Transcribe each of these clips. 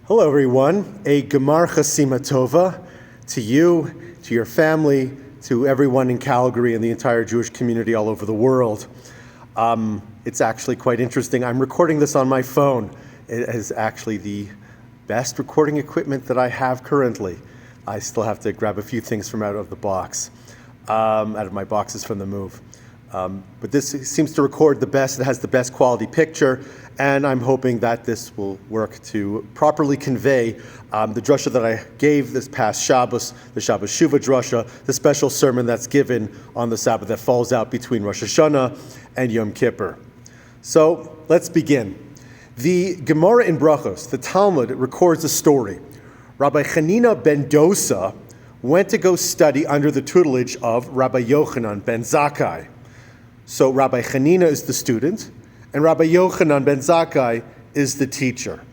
Hello, everyone. A Gemar Chasima Tova to you, to your family, to everyone in Calgary and the entire Jewish community all over the world. It's actually quite interesting. I'm recording this on my phone. It is actually the best recording equipment that I have currently. I still have to grab a few things from out of the box, out of my boxes from the move. But this seems to record the best. It has the best quality picture, and I'm hoping that this will work to properly convey the drasha that I gave this past Shabbos, the Shabbat Shuva Drasha, the special sermon that's given on the Sabbath that falls out between Rosh Hashanah and Yom Kippur. So let's begin. The Gamora in Brachos, the Talmud, records a story. Rabbi Chanina ben Dosa went to go study under the tutelage of Rabbi Yochanan ben Zakkai. So Rabbi Chanina is the student, and Rabbi Yochanan ben Zakkai is the teacher.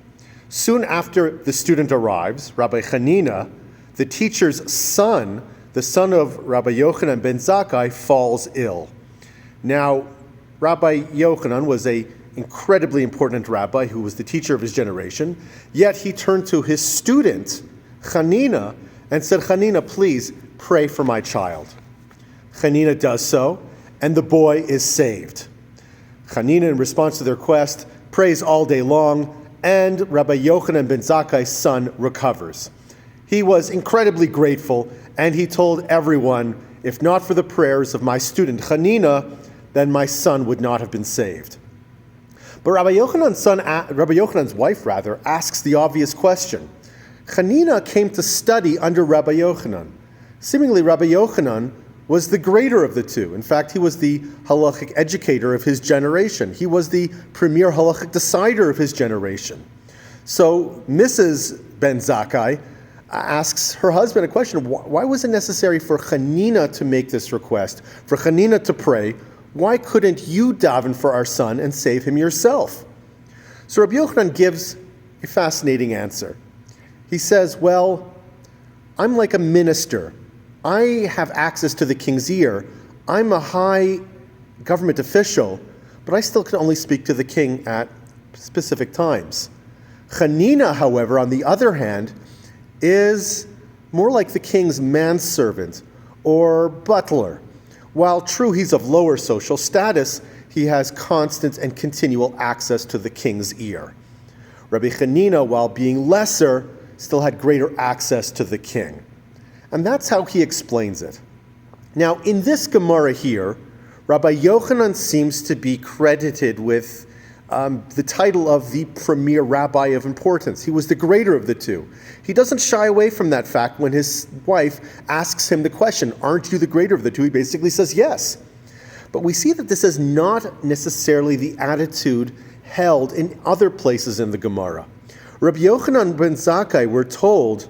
Soon after the student arrives, Rabbi Chanina, the teacher's son, the son of Rabbi Yochanan ben Zakkai, falls ill. Now, Rabbi Yochanan was an incredibly important rabbi who was the teacher of his generation, yet he turned to his student, Chanina, and said, Chanina, please pray for my child. Chanina does so, and the boy is saved. Chanina, in response to the request, prays all day long, and Rabbi Yochanan ben Zakkai's son recovers. He was incredibly grateful, and he told everyone, if not for the prayers of my student Chanina, then my son would not have been saved. But Rabbi Yochanan's wife asks the obvious question. Chanina came to study under Rabbi Yochanan. Seemingly, Rabbi Yochanan was the greater of the two. In fact, he was the halachic educator of his generation. He was the premier halachic decider of his generation. So Mrs. ben Zakkai asks her husband a question. Why was it necessary for Chanina to make this request, for Chanina to pray? Why couldn't you daven for our son and save him yourself? So Rabbi Yochanan gives a fascinating answer. He says, well, I'm like a minister. I have access to the king's ear. I'm a high government official, but I still can only speak to the king at specific times. Chanina, however, on the other hand, is more like the king's manservant or butler. While true, he's of lower social status, he has constant and continual access to the king's ear. Rabbi Chanina, while being lesser, still had greater access to the king. And that's how he explains it. Now, in this Gemara here, Rabbi Yochanan seems to be credited with the title of the premier rabbi of importance. He was the greater of the two. He doesn't shy away from that fact when his wife asks him the question, aren't you the greater of the two? He basically says yes. But we see that this is not necessarily the attitude held in other places in the Gemara. Rabbi Yochanan ben Zakkai, we're told,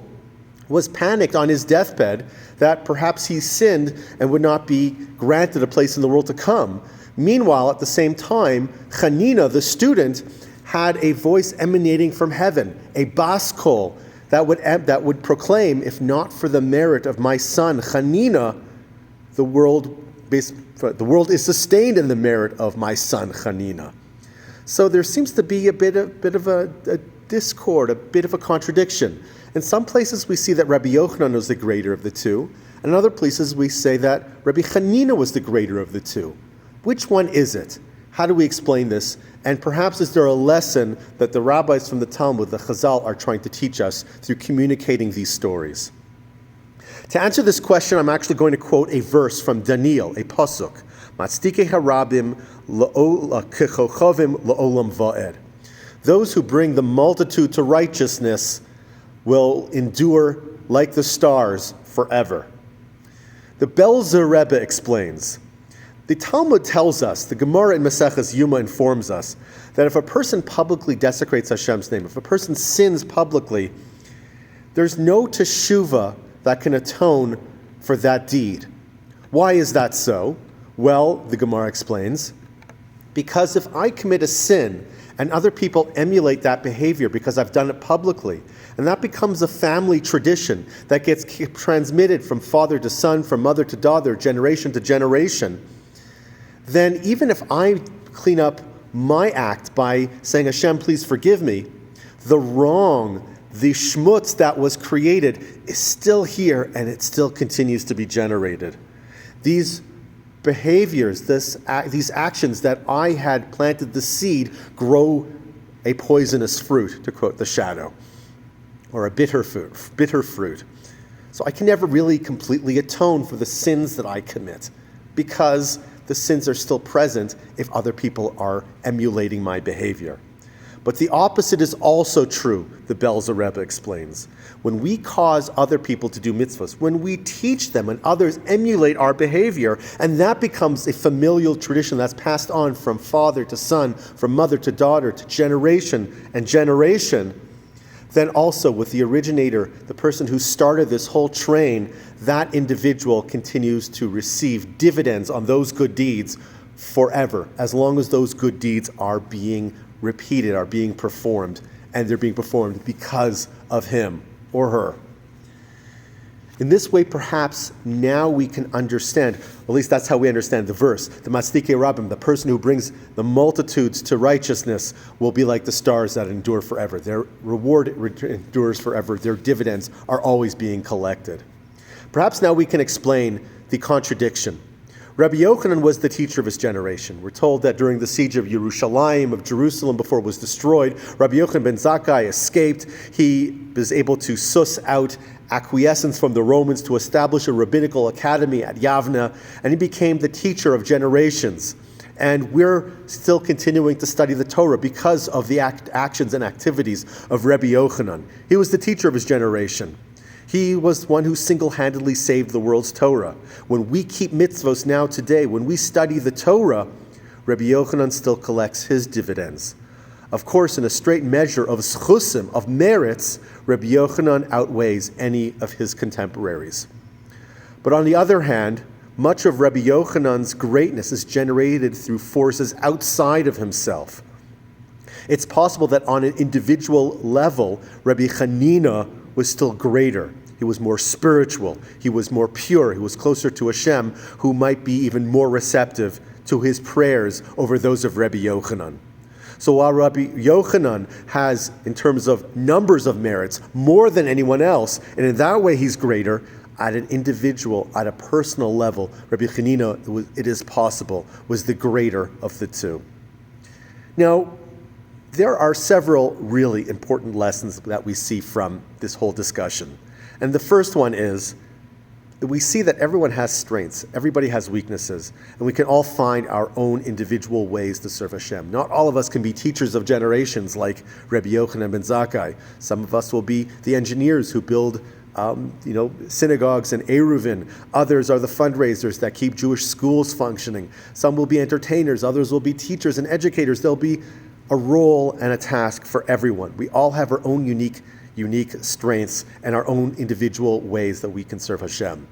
was panicked on his deathbed that perhaps he sinned and would not be granted a place in the world to come. Meanwhile, at the same time, Chanina, the student, had a voice emanating from heaven, a bas kol, that would proclaim, if not for the merit of my son Chanina, the world is sustained in the merit of my son Chanina. So there seems to be a bit of a discord, a bit of a contradiction. In some places we see that Rabbi Yochanan was the greater of the two, and in other places we say that Rabbi Chanina was the greater of the two. Which one is it? How do we explain this? And perhaps is there a lesson that the rabbis from the Talmud, the Chazal, are trying to teach us through communicating these stories? To answer this question, I'm actually going to quote a verse from Daniel, a pasuk. Matzdikei harabim kechochavim la'olam va'ed. Those who bring the multitude to righteousness will endure like the stars forever. The Belzer Rebbe explains, the Talmud tells us, the Gamora in Maseches Yuma informs us, that if a person publicly desecrates Hashem's name, if a person sins publicly, there's no teshuvah that can atone for that deed. Why is that so? Well, the Gemara explains, because if I commit a sin and other people emulate that behavior because I've done it publicly, and that becomes a family tradition that gets transmitted from father to son, from mother to daughter, generation to generation, then even if I clean up my act by saying, Hashem, please forgive me, the wrong the shmutz that was created is still here and it still continues to be generated. These behaviors, these actions that I had planted the seed grow a poisonous fruit, to quote the shadow, or a bitter fruit. So I can never really completely atone for the sins that I commit because the sins are still present if other people are emulating my behavior. But the opposite is also true, the Belzer Rebbe explains. When we cause other people to do mitzvahs, when we teach them and others emulate our behavior, and that becomes a familial tradition that's passed on from father to son, from mother to daughter, to generation and generation, then also with the originator, the person who started this whole train, that individual continues to receive dividends on those good deeds forever, as long as those good deeds are being repeated, are being performed, and they're being performed because of him or her. In this way, perhaps now we can understand, at least that's how we understand the verse, the Matzlikei Rabbim, the person who brings the multitudes to righteousness will be like the stars that endure forever. Their reward endures forever. Their dividends are always being collected. Perhaps now we can explain the contradiction. Rabbi Yochanan was the teacher of his generation. We're told that during the siege of Yerushalayim, of Jerusalem, before it was destroyed, Rabbi Yochanan ben Zakkai escaped. He was able to suss out acquiescence from the Romans to establish a rabbinical academy at Yavna, and he became the teacher of generations. And we're still continuing to study the Torah because of the actions and activities of Rabbi Yochanan. He was the teacher of his generation. He was one who single-handedly saved the world's Torah. When we keep mitzvos now today, when we study the Torah, Rabbi Yochanan still collects his dividends. Of course, in a straight measure of schusim, of merits, Rabbi Yochanan outweighs any of his contemporaries. But on the other hand, much of Rabbi Yochanan's greatness is generated through forces outside of himself. It's possible that on an individual level, Rabbi Chanina was still greater. He was more spiritual. He was more pure. He was closer to Hashem, who might be even more receptive to his prayers over those of Rabbi Yochanan. So while Rabbi Yochanan has, in terms of numbers of merits, more than anyone else, and in that way he's greater, at an individual, at a personal level, Rabbi Chanina, it is possible, was the greater of the two. Now, there are several really important lessons that we see from this whole discussion. And the first one is that we see that everyone has strengths, everybody has weaknesses, and we can all find our own individual ways to serve Hashem. Not all of us can be teachers of generations like Rabbi Yochanan ben Zakkai. Some of us will be the engineers who build synagogues and Eruvin. Others are the fundraisers that keep Jewish schools functioning. Some will be entertainers. Others will be teachers and educators. There'll be a role and a task for everyone. We all have our own unique strengths and our own individual ways that we can serve Hashem.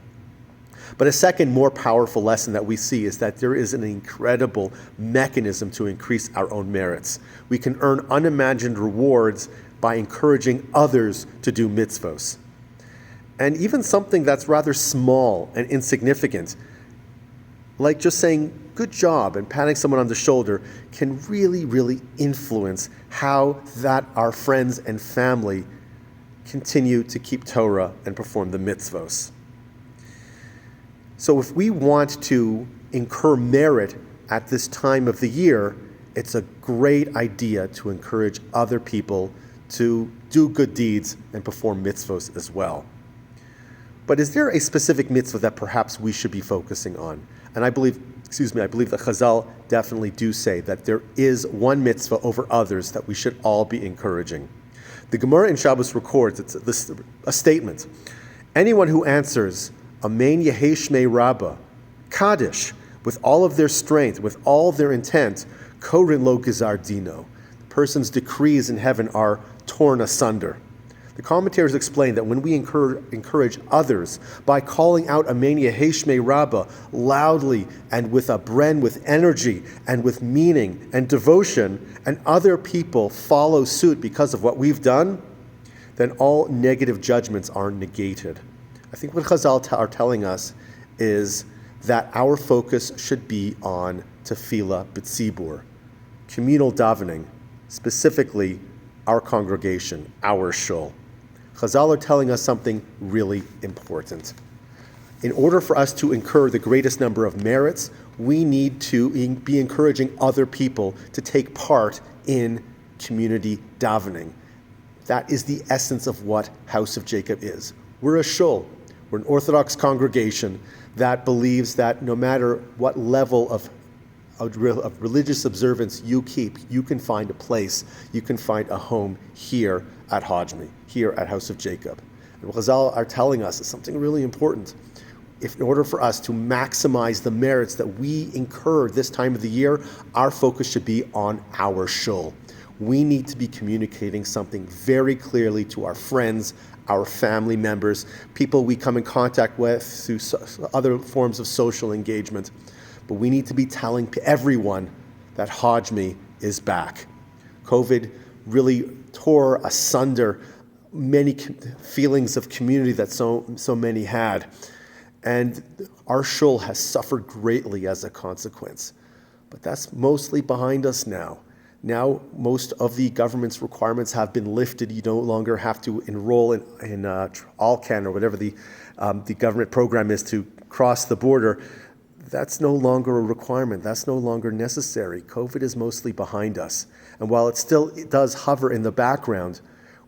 But a second, more powerful lesson that we see is that there is an incredible mechanism to increase our own merits. We can earn unimagined rewards by encouraging others to do mitzvos. And even something that's rather small and insignificant, like just saying, good job, and patting someone on the shoulder, can really, really influence how that our friends and family continue to keep Torah and perform the mitzvos. So if we want to incur merit at this time of the year, it's a great idea to encourage other people to do good deeds and perform mitzvos as well. But is there a specific mitzvah that perhaps we should be focusing on? And I believe that Chazal definitely do say that there is one mitzvah over others that we should all be encouraging. The Gamora in Shabbos records, it's a statement. Anyone who answers, Amen Yehei Shmei Rabbah, Kaddish, with all of their strength, with all of their intent, Korin Lo Gizar Dino. The person's decrees in heaven are torn asunder. The commentators explain that when we encourage others by calling out Amen Yehei Shmei Rabbah loudly and with a bren, with energy and with meaning and devotion, and other people follow suit because of what we've done, then all negative judgments are negated. I think what Chazal are telling us is that our focus should be on tefillah b'tzibur, communal davening, specifically our congregation, our shul. Chazal are telling us something really important. In order for us to incur the greatest number of merits, we need to be encouraging other people to take part in community davening. That is the essence of what House of Jacob is. We're a shul. We're an Orthodox congregation that believes that no matter what level of religious observance you keep, you can find a place, you can find a home here at Hajmi, here at House of Jacob. And what Chazal are telling us is something really important. If in order for us to maximize the merits that we incur this time of the year, our focus should be on our shul. We need to be communicating something very clearly to our friends, our family members, people we come in contact with through other forms of social engagement. But we need to be telling everyone that Hajmi is back. COVID really tore asunder many feelings of community that so many had. And our shul has suffered greatly as a consequence. But that's mostly behind us now. Now, most of the government's requirements have been lifted. You no longer have to enroll in Alcan or whatever the government program is to cross the border. That's no longer a requirement. That's no longer necessary. COVID is mostly behind us. And while it does hover in the background,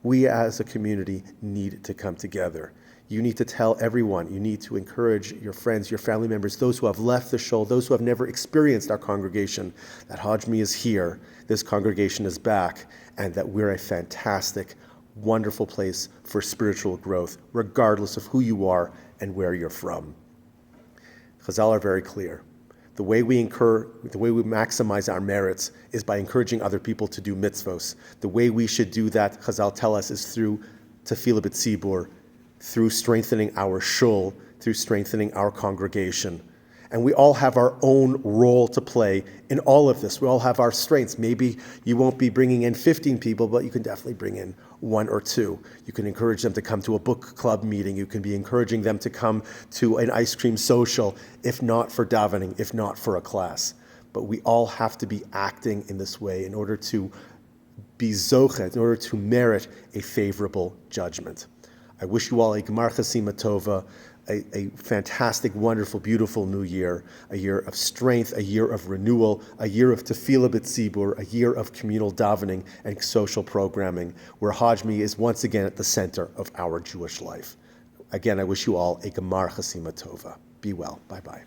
we as a community need to come together. You need to tell everyone. You need to encourage your friends, your family members, those who have left the shul, those who have never experienced our congregation, that Hajmi is here, this congregation is back, and that we're a fantastic, wonderful place for spiritual growth, regardless of who you are and where you're from. Chazal are very clear. The way we maximize our merits is by encouraging other people to do mitzvos. The way we should do that, Chazal tell us, is through tefillah b'tzibur, through strengthening our shul, through strengthening our congregation. And we all have our own role to play in all of this. We all have our strengths. Maybe you won't be bringing in 15 people, but you can definitely bring in 1 or 2. You can encourage them to come to a book club meeting. You can be encouraging them to come to an ice cream social, if not for davening, if not for a class. But we all have to be acting in this way in order to be zochet, in order to merit a favorable judgment. I wish you all a Gemar Chasima Tova, a fantastic, wonderful, beautiful new year, a year of strength, a year of renewal, a year of tefillah b'tzibur, a year of communal davening and social programming, where Hajmi is once again at the center of our Jewish life. Again, I wish you all a Gemar Chasima Tova. Be well. Bye-bye.